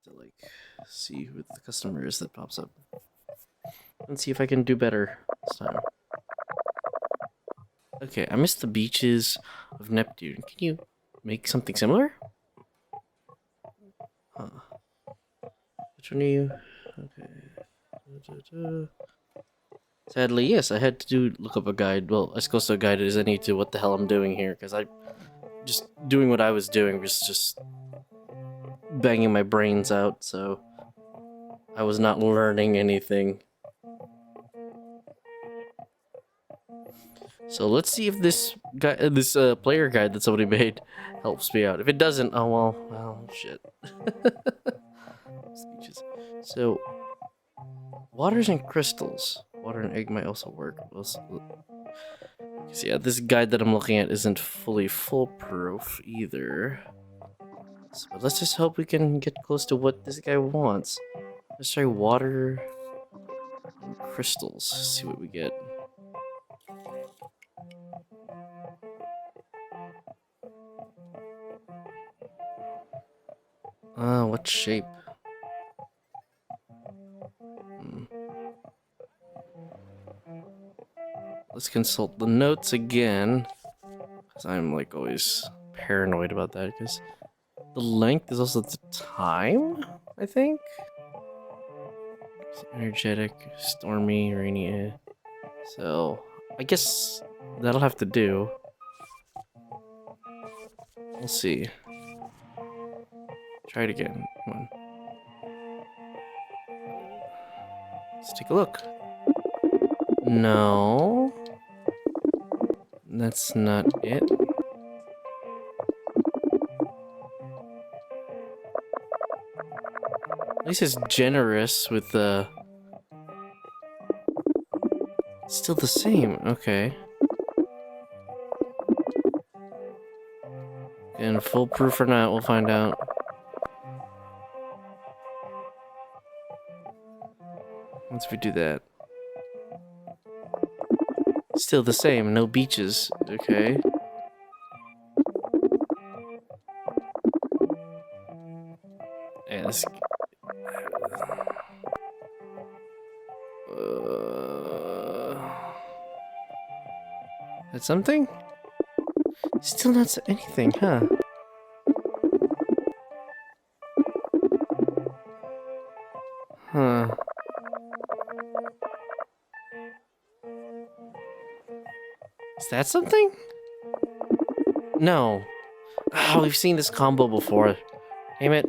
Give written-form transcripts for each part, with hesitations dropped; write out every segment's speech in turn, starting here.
to like see who the customer is that pops up. Let's see if I can do better this time. Okay, I missed the beaches of Neptune. Can you make something similar? Huh. Which one are you? Okay. Sadly, yes, I had to look up a guide. Well, as close to a guide as I need to what the hell I'm doing here, because I just doing what I was doing was just banging my brains out, so I was not learning anything. So let's see if this guy, player guide that somebody made helps me out. If it doesn't, oh well, shit. Speeches. So, waters and crystals. Water and egg might also work. Yeah, this guide that I'm looking at isn't fully foolproof either. So let's just hope we can get close to what this guy wants. Let's try water and crystals. See what we get. What shape? Let's consult the notes again, because I'm like always paranoid about that, because the length is also the time, I think? It's energetic, stormy, rainy. So, I guess that'll have to do. We'll see. Try it again. Come on. Let's take a look. No. That's not it. At least it's generous with the... Still the same, okay. And foolproof or not, we'll find out. Once we do that. Still the same, no beaches, okay. Yeah, this... That's something? Still not anything, huh? Huh. Is that something? No. Oh, we've seen this combo before. Damn it.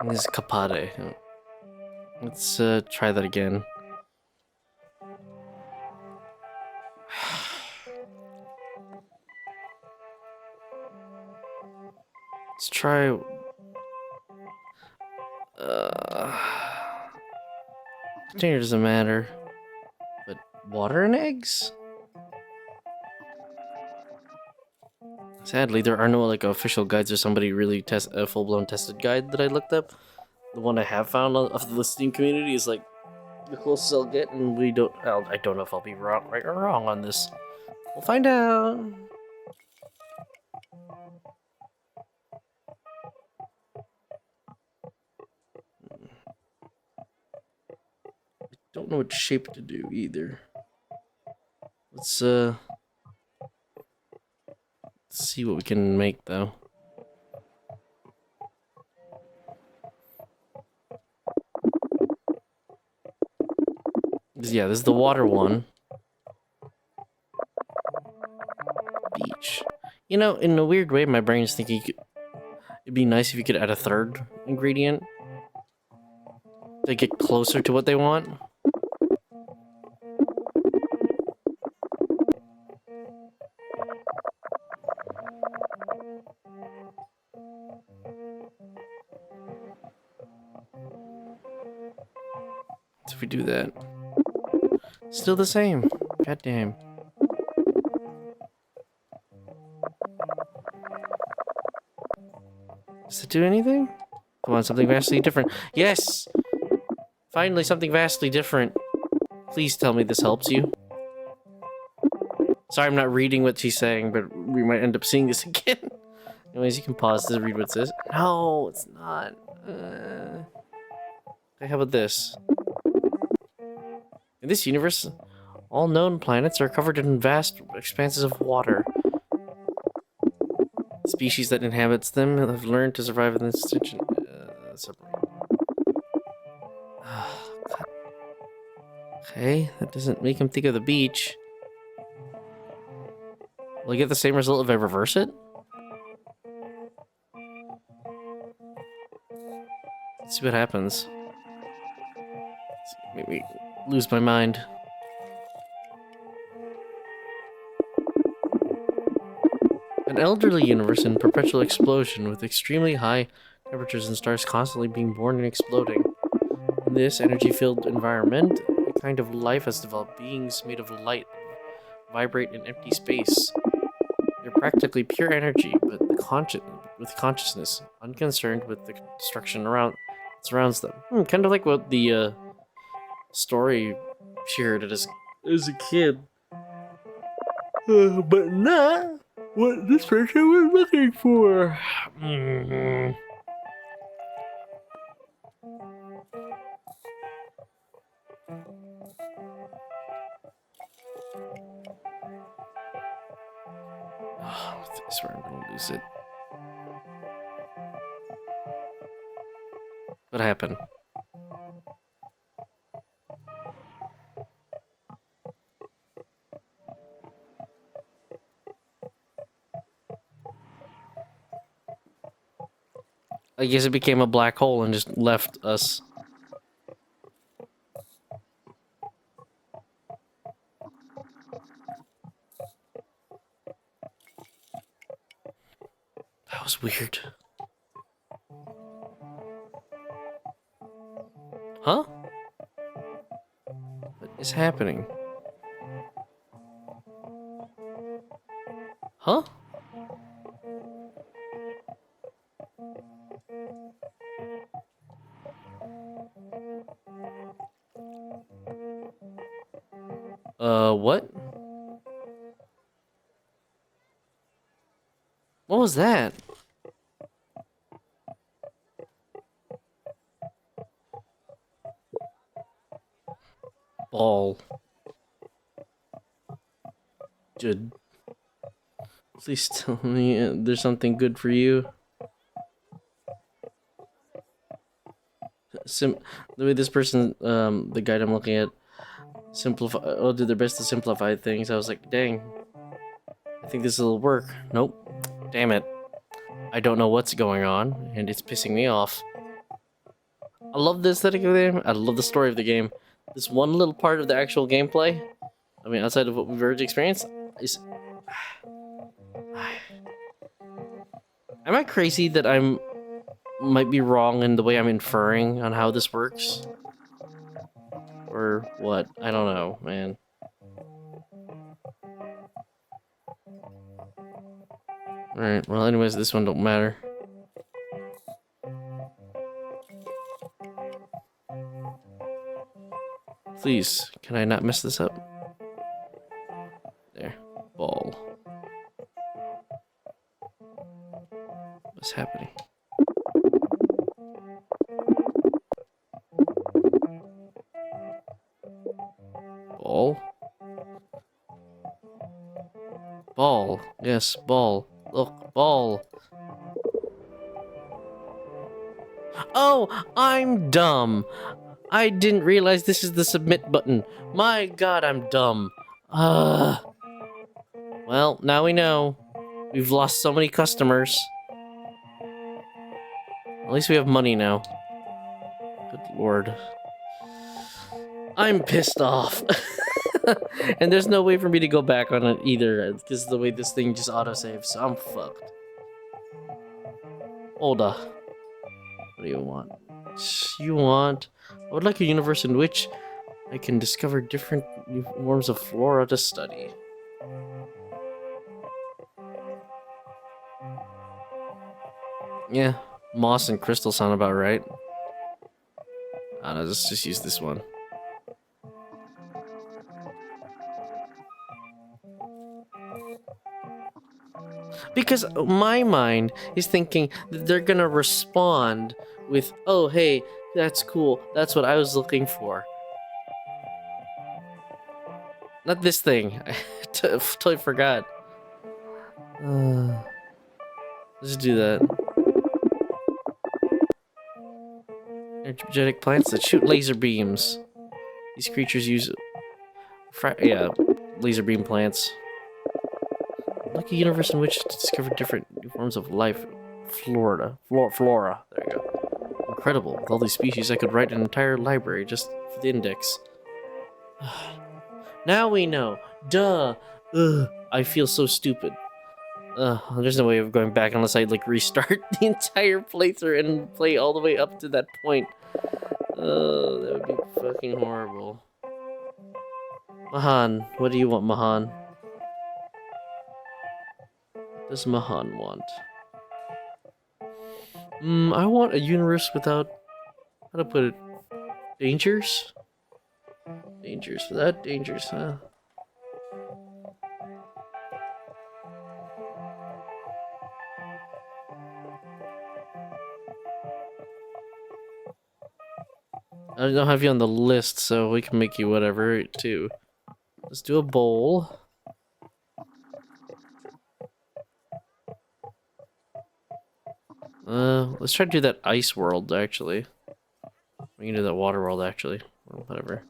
This is capade. Let's try that again. Let's try... Container doesn't matter. But water and eggs? Sadly, there are no like official guides or somebody really test a full-blown tested guide that I looked up. The one I have found of the Steam community is like the closest I'll get, and I don't know if I'll be right or wrong on this. We'll find out. I don't know what shape to do either. Let's see what we can make though. Yeah, this is the water one. Beach. You know, in a weird way, my brain is thinking it'd be nice if you could add a third ingredient to get closer to what they want. So if we do that, still the same. God damn. Does it do anything? Come on, something vastly different. Yes! Finally, something vastly different. Please tell me this helps you. Sorry, I'm not reading what she's saying, but we might end up seeing this again. Anyways, you can pause to read what it says. No, it's not. Okay, how about this? In this universe, all known planets are covered in vast expanses of water. Species that inhabits them have learned to survive in this extinction. Okay, that doesn't make him think of the beach. Will I get the same result if I reverse it? Let's see what happens. Make me lose my mind. An elderly universe in perpetual explosion with extremely high temperatures and stars constantly being born and exploding. In this energy-filled environment, a kind of life has developed. Beings made of light vibrate in empty space. They're practically pure energy, but with consciousness, unconcerned with the destruction around surrounds them. Kind of like what the story she heard as a kid. But not what this person was looking for. I swear I'm gonna lose it. What happened? I guess it became a black hole and just left us. That was weird. Huh? What is happening? Huh? What? What was that? Ball. Good. Please tell me there's something good for you. The way this person, the guide I'm looking at, did their best to simplify things. I was like, dang, I think this will work. Nope. Damn it. I don't know what's going on, and it's pissing me off. I love the aesthetic of the game. I love the story of the game. This one little part of the actual gameplay, I mean, outside of what we've already experienced, is... Am I crazy that might be wrong in the way I'm inferring on how this works? Or what? I don't know, man. Alright, well anyways, this one don't matter. Please, can I not mess this up? There. Ball. What's happening? Ball? Ball. Yes, ball. Look, ball. Oh, I'm dumb. I didn't realize this is the submit button. My god, I'm dumb. Well, now we know. We've lost so many customers. At least we have money now. Good lord. I'm pissed off. And there's no way for me to go back on it either, because the way this thing just autosaves, so I'm fucked. Hold up. What do you want? I would like a universe in which I can discover different new forms of flora to study. Yeah, moss and crystal sound about right. I don't know, let's just use this one. Because my mind is thinking that they're gonna respond with, oh, hey, that's cool. That's what I was looking for. Not this thing. I totally forgot. Let's do that. Energetic plants that shoot laser beams. These creatures use laser beam plants. Like a universe in which to discover different new forms of life. Flora. There you go. Incredible. With all these species, I could write an entire library just for the index. Now we know. Duh. Ugh. I feel so stupid. There's no way of going back unless I like restart the entire playthrough and play all the way up to that point. Oh, that would be fucking horrible. Mahan, what do you want, Mahan? What does Mahan want? I want a universe without, how to put it, dangers? Dangers, without dangers, huh? I don't have you on the list, so we can make you whatever, too. Let's do a bowl. Let's try to do that ice world, actually. We can do that water world, actually. Or whatever.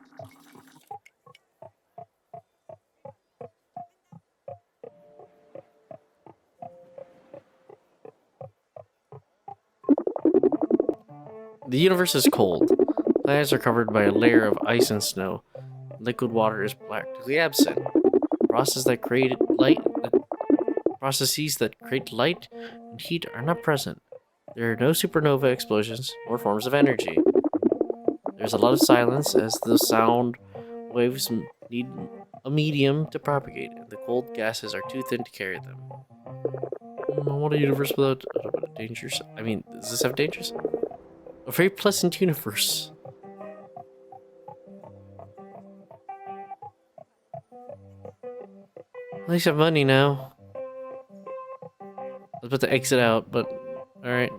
The universe is cold. Planets are covered by a layer of ice and snow. Liquid water is practically absent. Processes that create light and heat are not present. There are no supernova explosions or forms of energy. There's a lot of silence as the sound waves need a medium to propagate, and the cold gases are too thin to carry them. I want a universe without dangers. I mean, does this have dangers? A very pleasant universe. At least I have money now. I was about to exit out, but alright.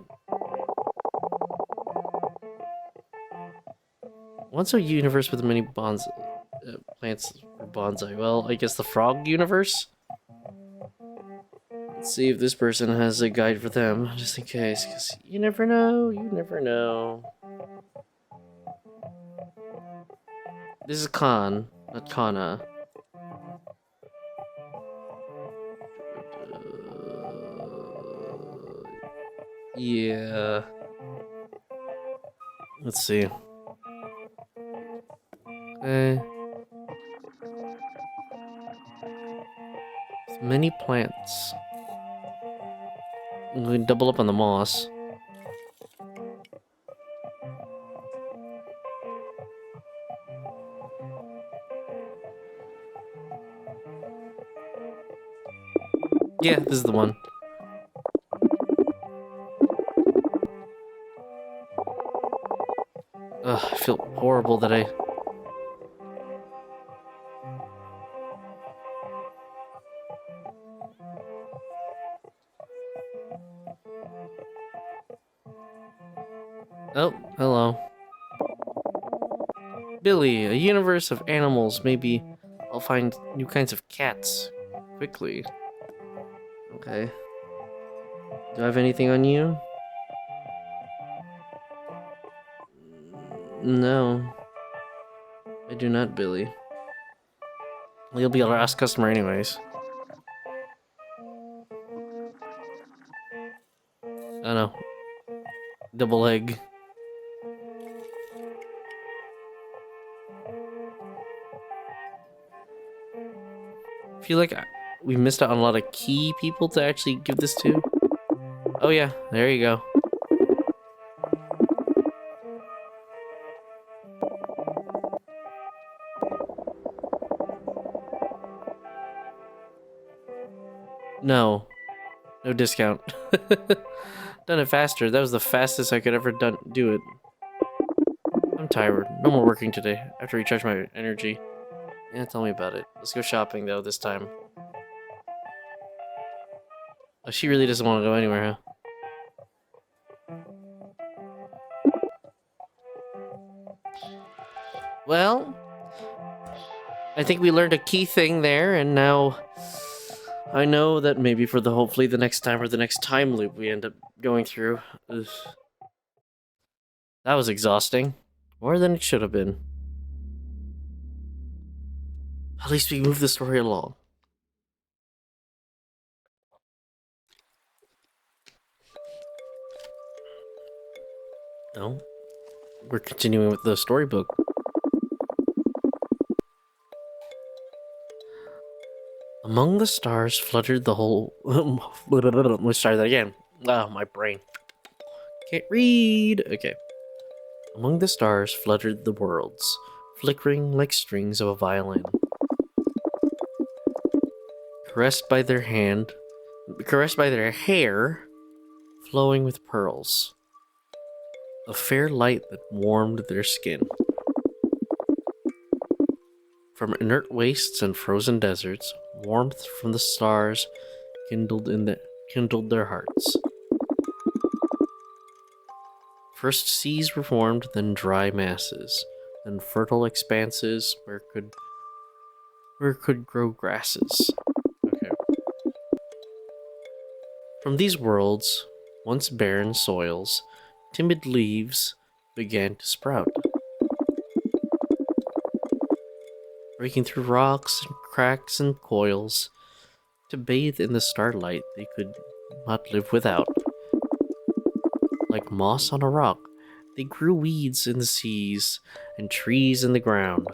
What's a universe with many plants or bonsai? Well, I guess the frog universe? Let's see if this person has a guide for them, just in case, because you never know, you never know. This is Khan, not Kana. Yeah. Let's see. Okay. Many plants. We can double up on the moss. Yeah, this is the one. Ugh, I feel horrible that I... Oh, hello. Billy, a universe of animals. Maybe I'll find new kinds of cats quickly. Okay. Do I have anything on you? No. I do not, Billy. Well, you'll be our last customer anyways. I know. Double egg. I feel like we missed out on a lot of key people to actually give this to. Oh yeah, there you go. No. No discount. Done it faster. That was the fastest I could ever do it. I'm tired. No more working today. I have to recharge my energy. Yeah, tell me about it. Let's go shopping though this time. Oh, she really doesn't want to go anywhere, huh? Well, I think we learned a key thing there, and now I know that maybe for hopefully the next time or the next time loop we end up going through. Ugh. That was exhausting. More than it should have been. At least we moved the story along. No? We're continuing with the storybook. Among the stars fluttered the whole... Let's try that again. Oh, my brain. Can't read. Okay. Among the stars fluttered the worlds, flickering like strings of a violin. Caressed by their hair, flowing with pearls. A fair light that warmed their skin. From inert wastes and frozen deserts, warmth from the stars kindled their hearts. First seas were formed, then dry masses, then fertile expanses where could grow grasses. Okay. From these worlds, once barren soils, timid leaves began to sprout. Breaking through rocks and cracks and coils, to bathe in the starlight they could not live without. Like moss on a rock, they grew weeds in the seas and trees in the ground.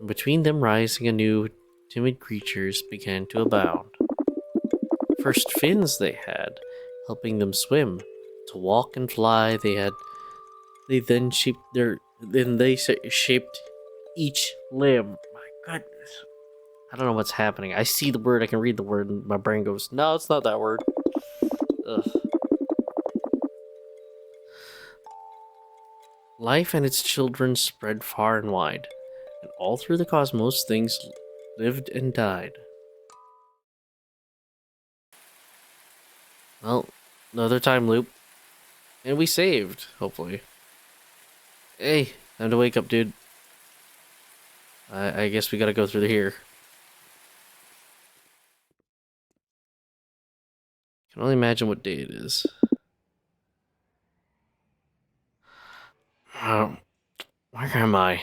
And between them rising anew, timid creatures began to abound. First fins they had, helping them swim. To walk and fly they shaped each limb. My goodness. I don't know what's happening. I see the word, I can read the word, and my brain goes, no, it's not that word. Ugh. Life and its children spread far and wide, and all through the cosmos things lived and died. Well, another time loop. And we saved, hopefully. Hey, time to wake up, dude. I guess we gotta go through here. I can only imagine what day it is. Oh, where am I?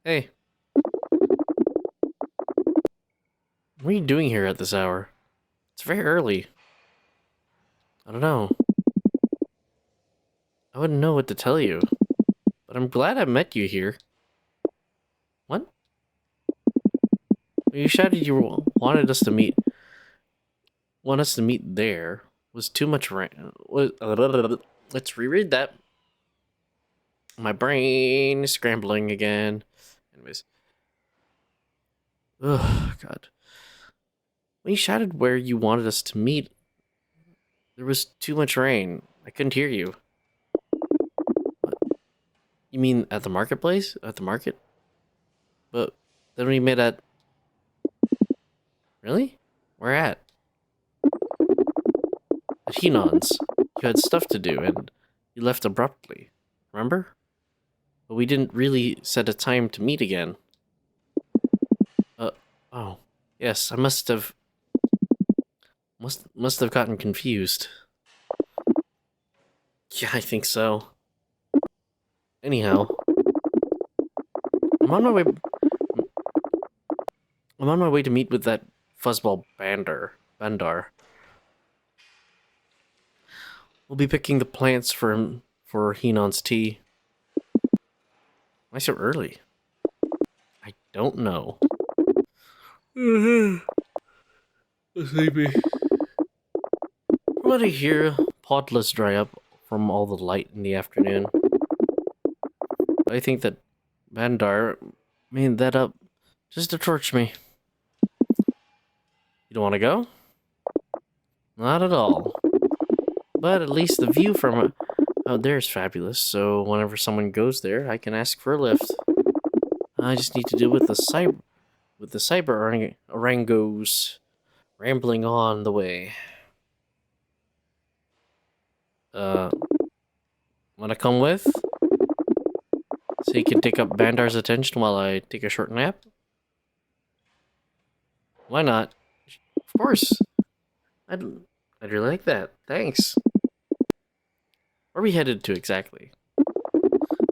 Hey. What are you doing here at this hour? It's very early. I don't know. I wouldn't know what to tell you. But I'm glad I met you here. What? When you shouted you wanted us to meet... Want us to meet there was too much rain. Let's reread that. My brain is scrambling again. Anyways. Ugh, God. When you shouted where you wanted us to meet, there was too much rain. I couldn't hear you. What? You mean at the marketplace? At the market? But then we met at... Really? Where at? At Hinon's. You had stuff to do, and you left abruptly. Remember? But we didn't really set a time to meet again. Oh. Yes, I must have gotten confused. Yeah, I think so. Anyhow, I'm on my way. I'm on my way to meet with that fuzzball Bandar. We'll be picking the plants for Hinon's tea. Why so early? I don't know. Sleepy. From what I hear, podlets dry up from all the light in the afternoon. I think that Bandar made that up just to torch me. You don't want to go? Not at all. But at least the view from out there is fabulous, so whenever someone goes there, I can ask for a lift. I just need to deal with the cyber orangos rambling on the way. Wanna come with? So you can take up Bandar's attention while I take a short nap? Why not? Of course. I'd really like that. Thanks. Where are we headed to exactly?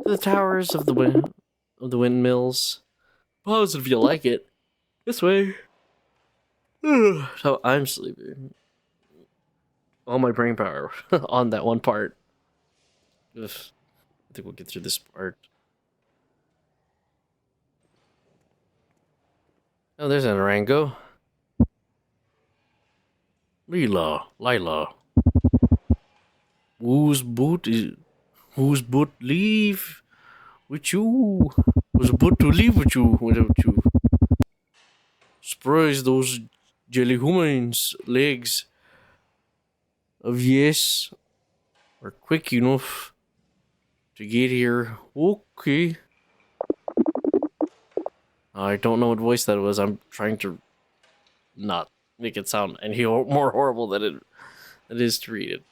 To the towers of the windmills. Pause if you like it. This way. So I'm sleeping. All my brain power on that one part. Ugh. I think we'll get through this part. Oh, there's an Orango. Lila. Whose boot leave with you? Whose boot to leave with you without you? Surprise those jelly humans legs of yes are quick enough to get here. Okay. I don't know what voice that was. I'm trying to not make it sound any more horrible than it is to read it.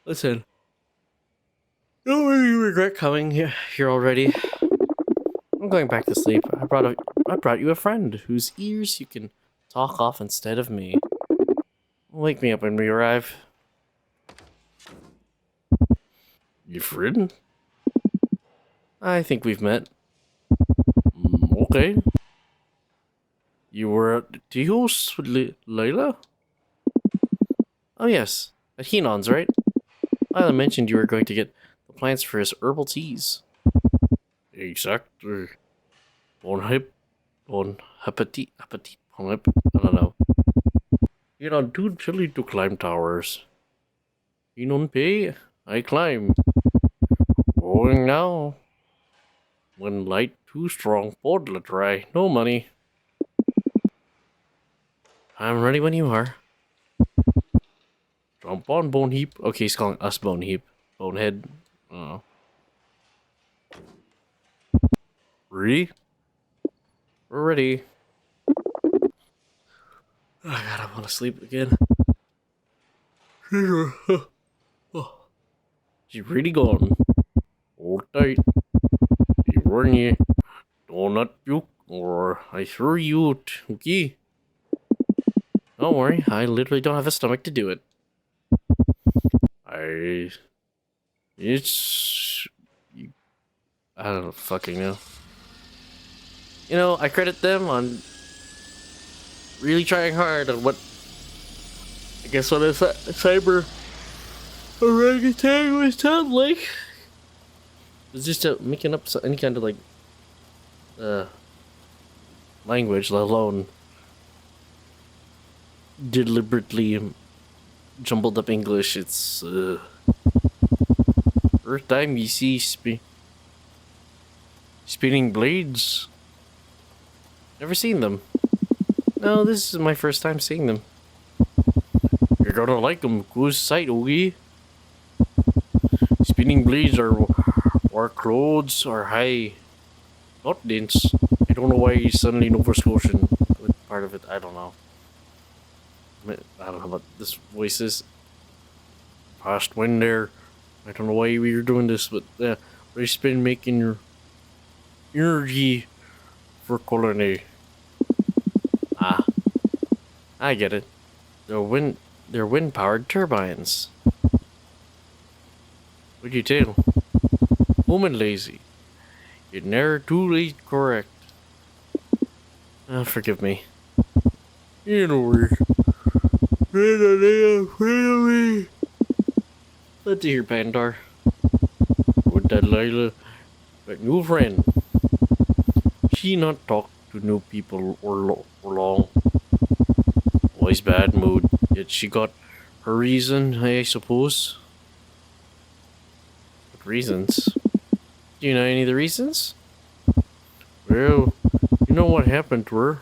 Listen. Don't really regret coming here already. I'm going back to sleep. I brought you a friend whose ears you can talk off instead of me. Wake me up when we arrive. Your friend? I think we've met. Okay. You were at the tea house with Layla? Oh yes, at Henon's, right? Lila mentioned you were going to get the plants for his herbal teas. Exactly. Appetit, I don't know. You're not too chilly to climb towers. You don't pay, I climb. Going now. When light too strong, podla try. No money. I'm ready when you are. Jump on, Bone Heap. Okay, he's calling us Bone Heap. Bonehead. Oh. Ready? We're ready. Oh god, I want to sleep again. She's really gone. Hold tight. You warn you. Do not puke or I throw you out, okay? Don't worry, I literally don't have a stomach to do it. It's... I don't fucking know. You know, I credit them on really trying hard on what I guess what a cyber orangutan would sound like. It's just making up any kind of like language, let alone deliberately jumbled up English. It's first time you see spinning blades. Never seen them. No, this is my first time seeing them. You're gonna like them. Cool sight, okay? Spinning blades or clothes or high. Not dense. I don't know why he's suddenly Nova Scotian with part of it. I don't know. I don't know what this voice is. Past wind there. I don't know why we were doing this, but we've been making your energy for colony. Ah, I get it. They're wind-powered turbines. What'd you tell? Woman lazy. You're never too late correct. Forgive me. You know we're glad to hear Bandar. With that Lila, but new friend. She not talk to new people or long. Always bad mood. Yet she got her reason, I suppose. What reasons? Do you know any of the reasons? Well, you know what happened to her.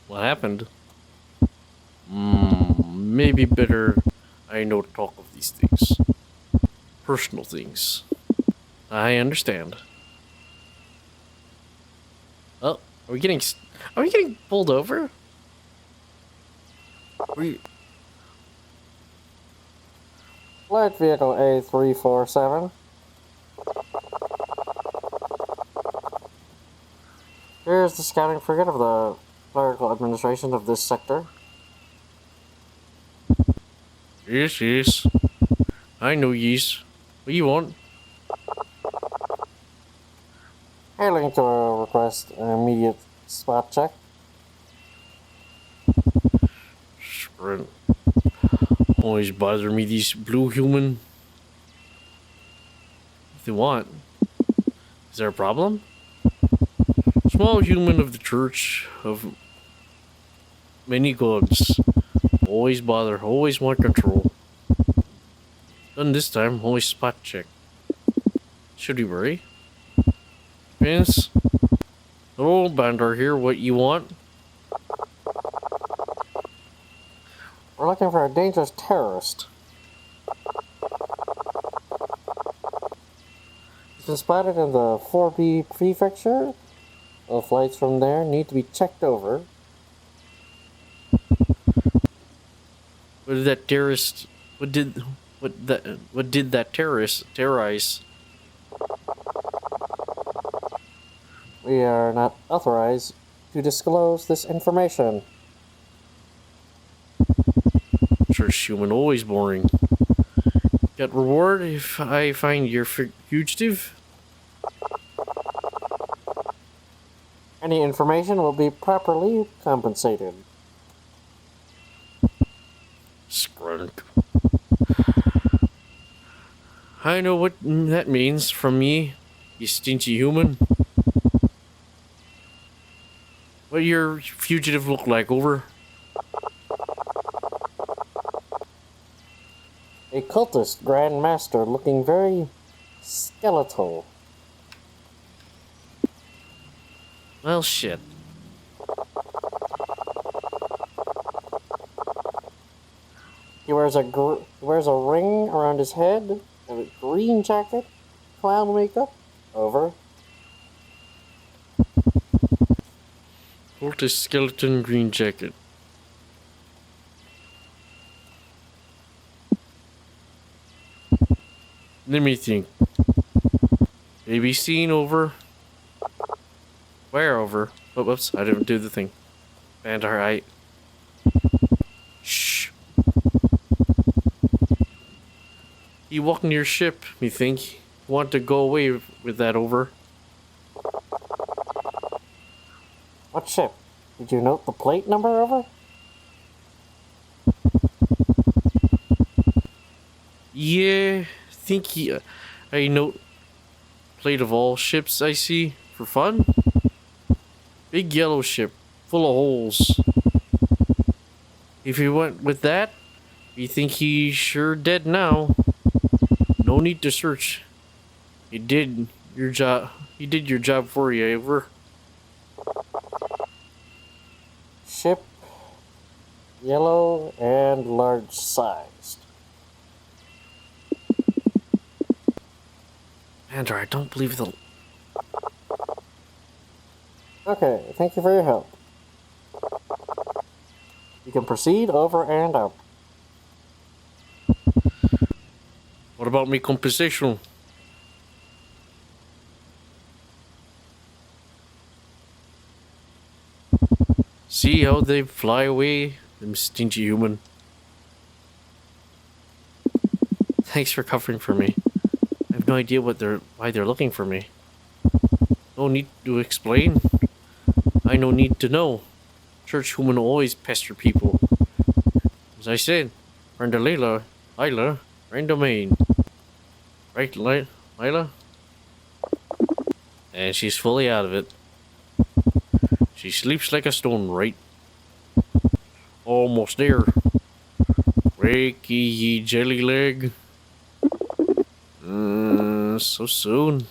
What happened? Maybe better I no talk of these things. Personal things. I understand. Are we getting... Are we getting pulled over? Light vehicle A347. Here's the scouting frigate of the clerical administration of this sector. Yes, yes. I know yes. What do you want? Hailing to request an immediate spot check. Sprint. Always bother me, these blue human. If they want. Is there a problem? Small human of the church of many gods. Always bother, always want control. Done this time, always spot check. Should we worry? Vince? Hello, Bandar here, what you want? We're looking for a dangerous terrorist. He's been spotted in the 4B prefecture. All flights from there need to be checked over. What did that terrorist... What did that terrorist terrorize? We are not authorized to disclose this information. Church human, always boring. Got reward if I find your fugitive? Any information will be properly compensated. Scrunk. I know what that means from me, you stingy human. What your fugitive look like, over? A cultist Grand Master looking very skeletal. Well, shit. He wears a ring around his head, a green jacket, clown makeup. Over. Cultist skeleton green jacket. Let me think. Maybe seen, over. Where over? Oh, whoops, I didn't do the thing. Bandar, I... Shh. You walk near ship, me think. Want to go away with that, over. What ship? Did you note the plate number, over? Yeah, I note plate of all ships I see for fun. Big yellow ship, full of holes. If you went with that, you think he's sure dead now. No need to search. You did your job. He did your job for you, over. Ship, yellow and large sized. Andrew, I don't believe the... Okay, thank you for your help. You can proceed, over and out. What about me compensation? See how they fly away, them stingy human. Thanks for covering for me. I have no idea why they're looking for me. No need to explain. I no need to know. Church human always pester people. As I said, Brenda Lila, Rain Domain. Right, Lila? And she's fully out of it. She sleeps like a stone, right? Almost there. Wakey, ye jelly leg. So soon.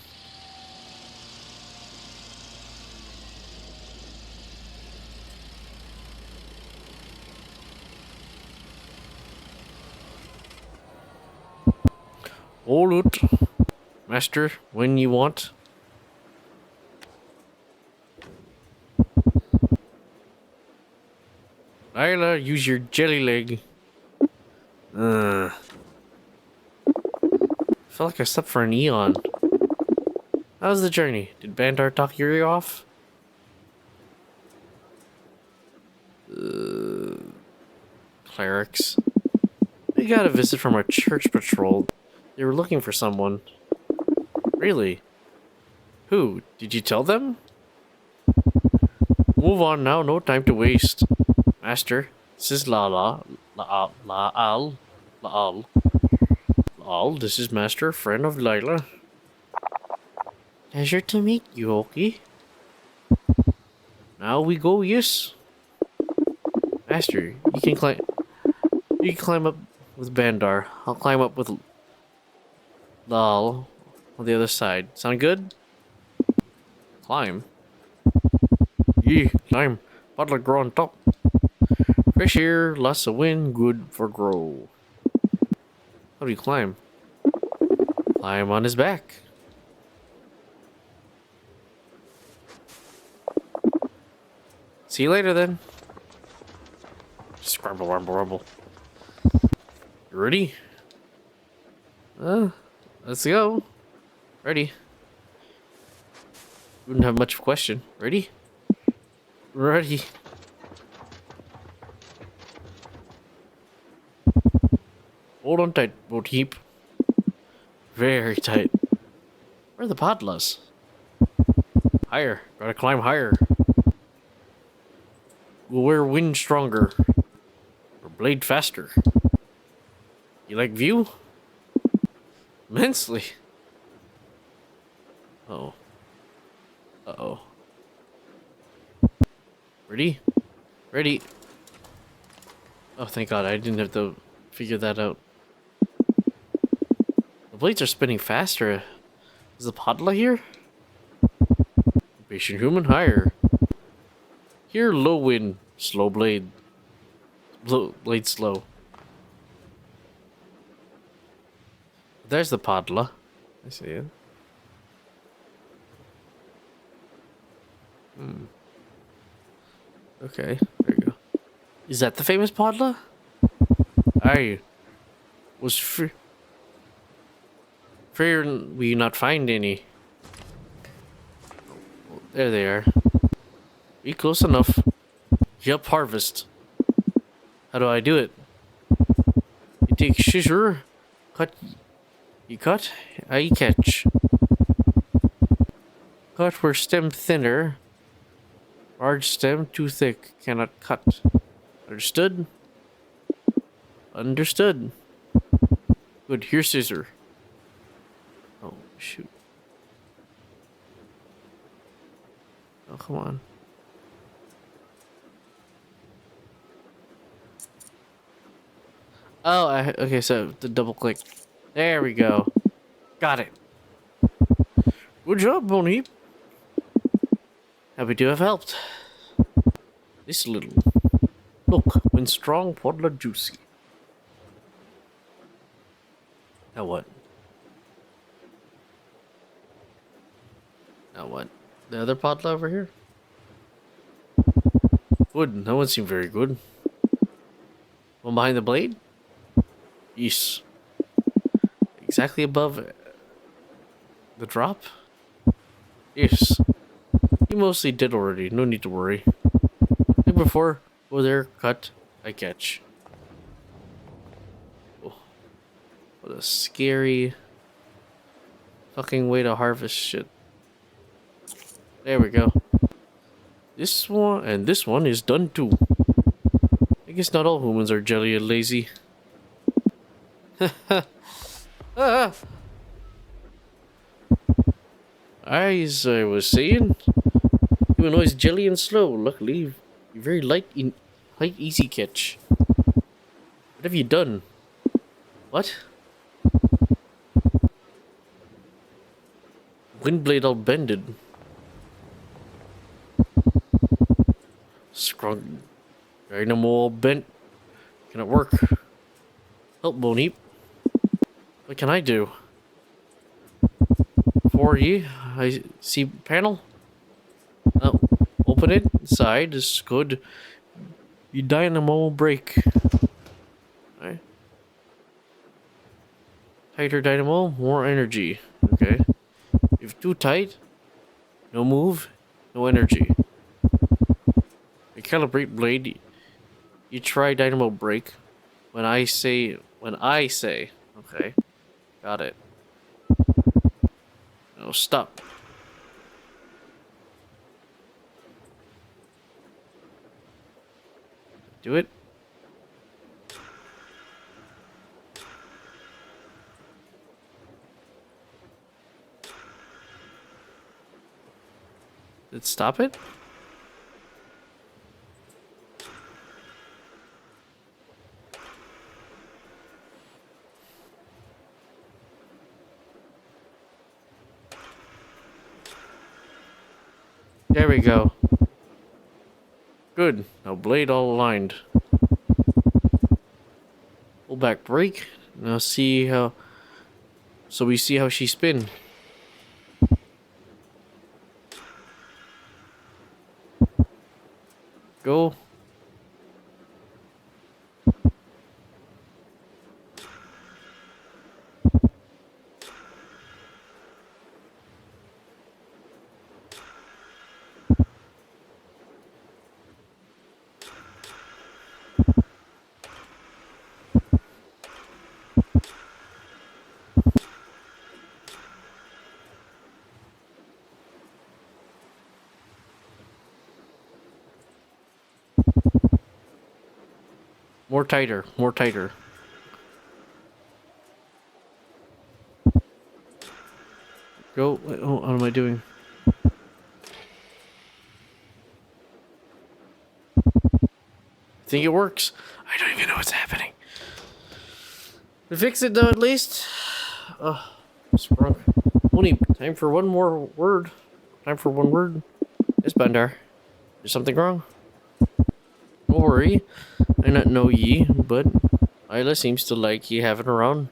Hold it, master, when you want. Lila, use your jelly leg. Felt like I slept for an eon. How was the journey? Did Bandar talk your ear off? Clerics. We got a visit from our church patrol. They were looking for someone. Really? Who? Did you tell them? Move on now, no time to waste. Master, this is La'al. La'al, this is Master, friend of Lila. Pleasure to meet you, Oki. Now we go, yes. Master, you can climb. You can climb up with Bandar. I'll climb up with Lal on the other side. Sound good? Climb. Yeah, climb. Bottle grow on top. Fresh air, lots of wind, good for grow. How do you climb? Climb on his back. See you later then. Scrumble, rumble, rumble. You ready? Let's go. Ready. Wouldn't have much of a question. Ready? Ready. Hold on tight, boat heap. Very tight. Where are the podlas? Higher. Gotta climb higher. We'll wear wind stronger. Or blade faster. You like view? Immensely. Uh-oh. Uh-oh. Ready? Ready. Oh, thank God. I didn't have to figure that out. The blades are spinning faster. Is the Podla here? Patient human higher. Here, low wind. Slow blade. Blade slow. There's the Podla. I see it. Okay, there you go. Is that the famous Podla? I was fear we not find any. There they are. Be close enough. Yup, harvest. How do I do it? You take scissor, cut. You cut, I catch. Cut where stem thinner. Large stem too thick, cannot cut. Understood? Understood. Good, here's scissor. Oh, shoot. Oh, come on. Oh, okay, so the double click. There we go. Got it. Good job, Bonnie. Happy to have helped. This little. Look, when strong, podla juicy. Now what? Now what? The other podla over here? Good. That one seemed very good. One behind the blade? Yes. Exactly above the drop? Yes. You mostly did already. No need to worry. Like before, go there, cut, I catch. Oh, what a scary fucking way to harvest shit. There we go. This one and this one is done too. I guess not all humans are jelly and lazy. As I was saying, human always jelly and slow. Luckily, you're very light, easy catch. What have you done? What? Windblade all bended. Scrung. Dynamo all bent. Cannot work. Help, Boneep. What can I do? For ye, I see panel. Oh, open it. Side is good. You dynamo break. Alright. Tighter dynamo, more energy. Okay. If too tight, no move, no energy. Recalibrate blade. You try dynamo break. When I say. Okay. Got it. No, stop. Do it. Did it stop it? There we go. Good. Now blade all aligned. Pull back brake. Now see how. So we see how she spin. Go. More tighter, more tighter. Go. Oh, what am I doing? I think it works. I don't even know what's happening. We fix it though, at least. Sprung. Only time for one more word. Time for one word. Yes, Bandar. There's something wrong. Don't worry. I not know ye, but Isla seems to like ye having around.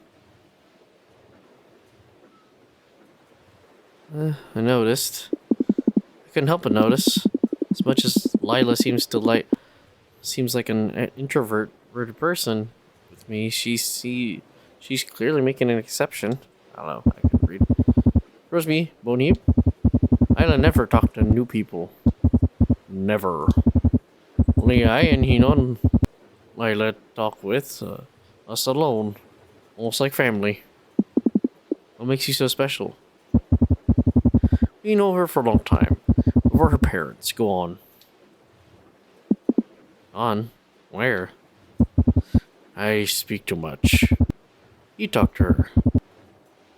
I noticed. I couldn't help but notice. As much as Lila seems like an introverted person with me, she's clearly making an exception. I don't know. I can read. Trust me, Bonnie. Isla never talk to new people. Never. Only I and Hinon Lila talk with us alone, almost like family. What makes you so special? We know her for a long time. Before her parents. Go on. On? Where? I speak too much. You talk to her.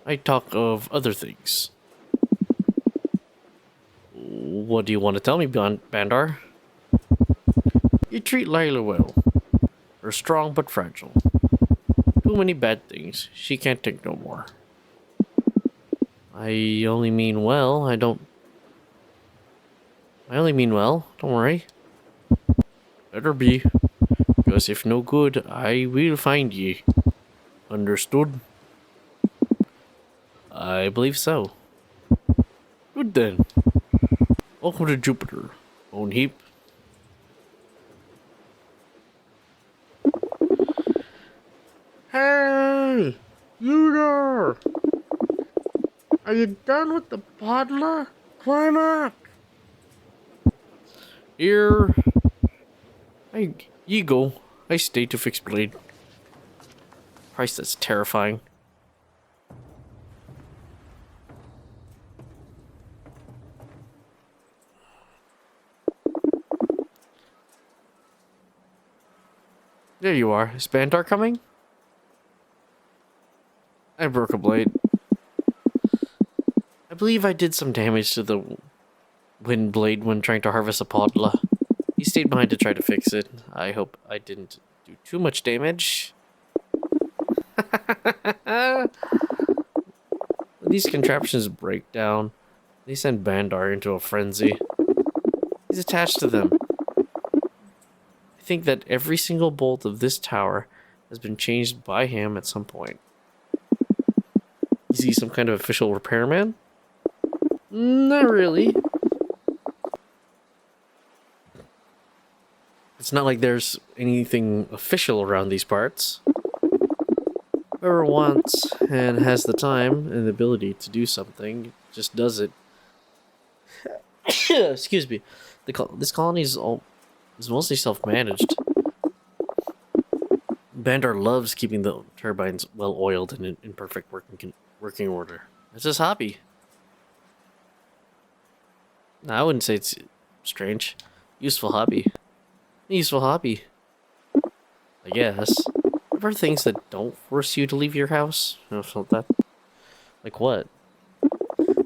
I talk of other things. What do you want to tell me, Bandar? You treat Lila well. Her strong but fragile. Too many bad things. She can't take no more. I only mean well. I only mean well. Don't worry. Better be. Because if no good, I will find ye. Understood? I believe so. Good then. Welcome to Jupiter, Bone Heap. Hey! You there! Are you done with the paddler? Climb up! Here. Ye go. I stay to fix blade. Christ, that's terrifying. There you are. Is Bandar coming? I broke a blade. I believe I did some damage to the wind blade when trying to harvest a podla. He stayed behind to try to fix it. I hope I didn't do too much damage. When these contraptions break down, they send Bandar into a frenzy. He's attached to them. I think that every single bolt of this tower has been changed by him at some point. Is he some kind of official repairman? Not really. It's not like there's anything official around these parts. Whoever wants and has the time and the ability to do something just does it. Excuse me. This colony is mostly self-managed. Bandar loves keeping the turbines well-oiled and in perfect working order. It's his hobby. No, I wouldn't say it's strange. Useful hobby. Useful hobby. I guess. There are things that don't force you to leave your house. You know, felt that. Like what?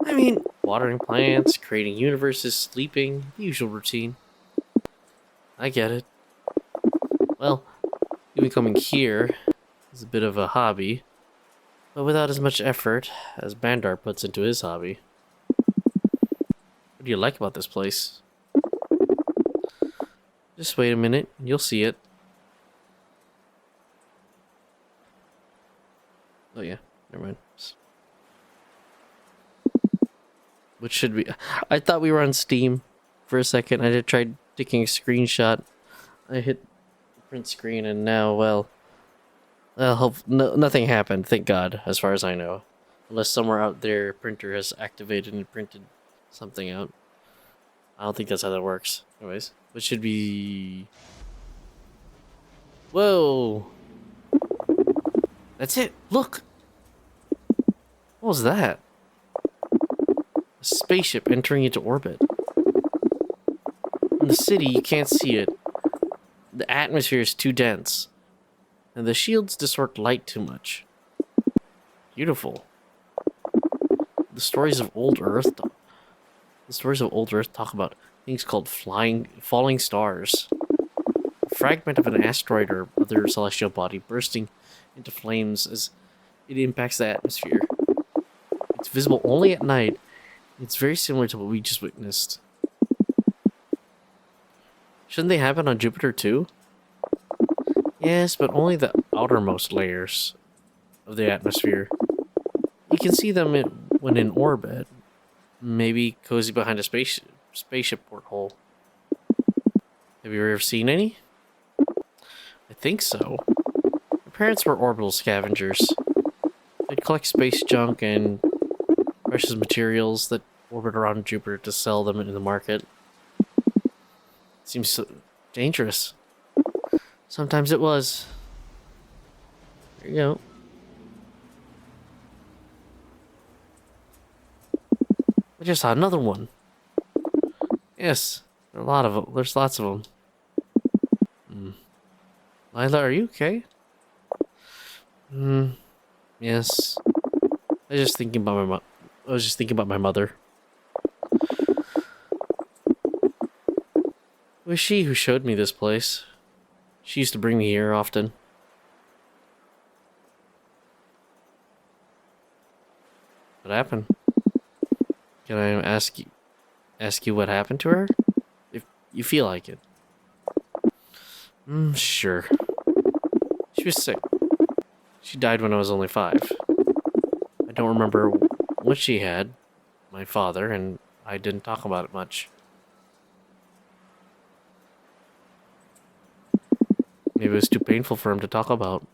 I mean, watering plants, creating universes, sleeping, the usual routine. I get it. Well, even coming here is a bit of a hobby, but without as much effort as Bandar puts into his hobby. What do you like about this place? Just wait a minute, you'll see it. Oh yeah, never mind. What should we... I thought we were on Steam for a second. I did try taking a screenshot. I hit print screen and now, well, nothing happened, thank God, as far as I know. Unless somewhere out there printer has activated and printed something out. I don't think that's how that works. Anyways, what should be... Whoa! That's it! Look! What was that? A spaceship entering into orbit. In the city, you can't see it. The atmosphere is too dense, and the shields distort light too much. Beautiful. The stories of old Earth talk about things called falling stars. A fragment of an asteroid or other celestial body bursting into flames as it impacts the atmosphere. It's visible only at night. It's very similar to what we just witnessed. Shouldn't they happen on Jupiter too? Yes, but only the outermost layers of the atmosphere. You can see them when in orbit. Maybe cozy behind a spaceship porthole. Have you ever seen any? I think so. My parents were orbital scavengers. They'd collect space junk and precious materials that orbit around Jupiter to sell them in the market. Seems so dangerous. Sometimes it was. There you go. I just saw another one. Yes, there are a lot of them. There's lots of them. Lila, are you okay? Yes. I was just thinking about my mother. It was she who showed me this place. She used to bring me here often. What happened? Can I ask you what happened to her? If you feel like it. Sure. She was sick. She died when I was only 5. I don't remember what she had, my father, and I didn't talk about it much. Maybe it was too painful for him to talk about.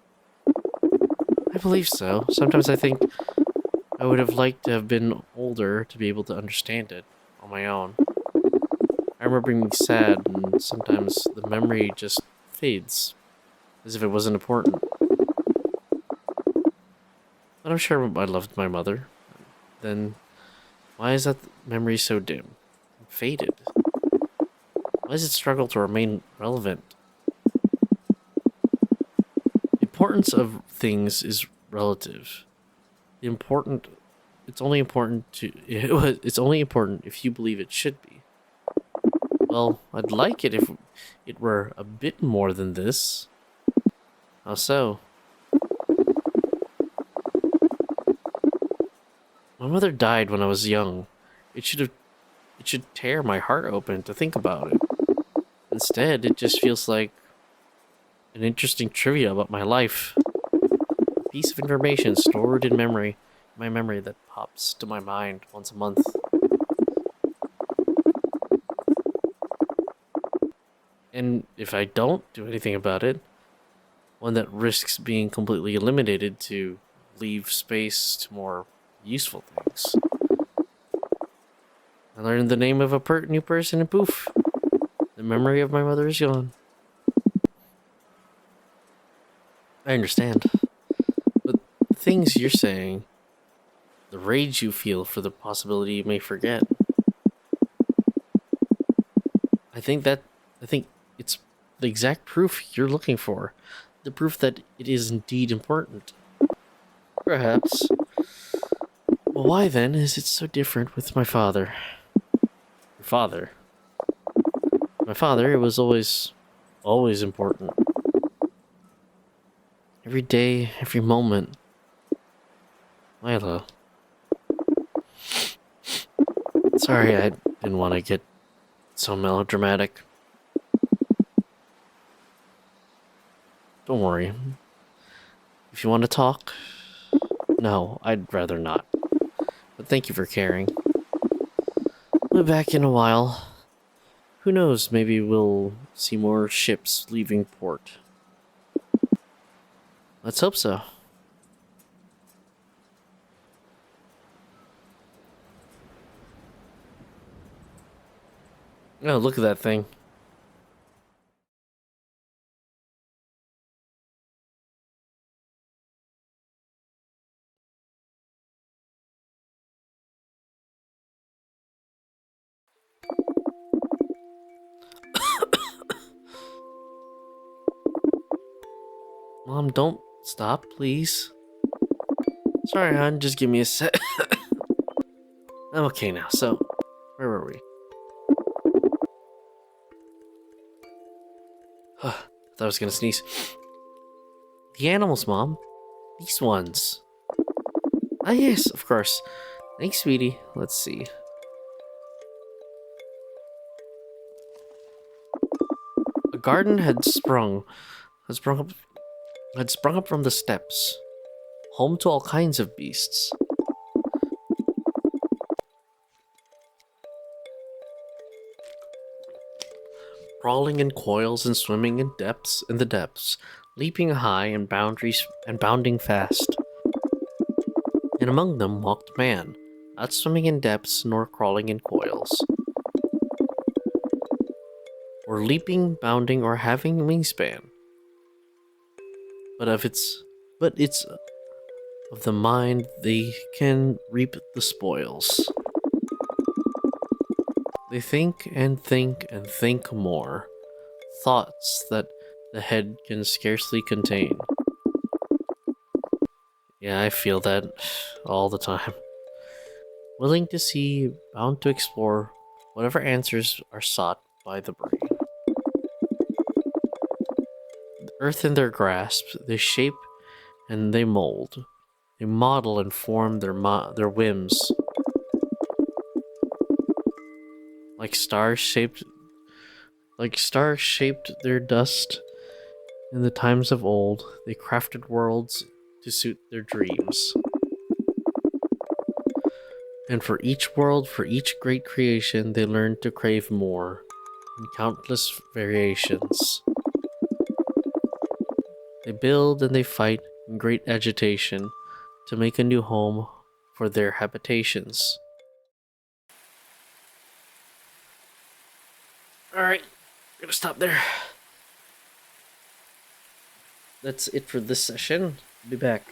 I believe so. Sometimes I think I would have liked to have been older to be able to understand it on my own. I remember being sad, and sometimes the memory just fades, as if it wasn't important. But I'm sure I loved my mother. Then, why is that memory so dim? Faded? Why does it struggle to remain relevant? The importance of things is relative. It's only important if you believe it should be. Well, I'd like it if it were a bit more than this. How so? My mother died when I was young. It should tear my heart open to think about it. Instead, it just feels like an interesting trivia about my life. A piece of information stored in my memory that pops to my mind once a month. And if I don't do anything about it, one that risks being completely eliminated to leave space to more useful things. I learned the name of a new person and poof, the memory of my mother is gone. I understand. But the things you're saying, the rage you feel for the possibility you may forget, I think it's the exact proof you're looking for. The proof that it is indeed important. Perhaps. Well, why then is it so different with my father? Your father? My father, it was always important. Every day, every moment. Milo. Sorry, I didn't want to get so melodramatic. Don't worry. If you want to talk, no, I'd rather not. But thank you for caring. We'll be back in a while. Who knows, maybe we'll see more ships leaving port. Let's hope so. Oh, look at that thing. Mom, don't stop, please. Sorry, hon, just give me a sec. I'm okay now, so, where were we? I thought I was gonna sneeze. The animals, Mom. These ones. Ah, yes, of course. Thanks, sweetie. Let's see. A garden had sprung up, had sprung up from the steppes, home to all kinds of beasts. Crawling in coils and swimming in the depths, leaping high and bounding fast. And among them walked man, not swimming in depths nor crawling in coils, or leaping, bounding, or having wingspan. But it's of the mind they can reap the spoils. They think and think and think more, thoughts that the head can scarcely contain. Yeah, I feel that all the time. Willing to see, bound to explore, whatever answers are sought by the brain. The earth in their grasp, they shape and they mold. They model and form their whims. Like stars shaped their dust in the times of old, they crafted worlds to suit their dreams. And for each world, for each great creation, they learned to crave more, in countless variations. They build and they fight in great agitation to make a new home for their habitations. Alright, gonna stop there. That's it for this session. Be back.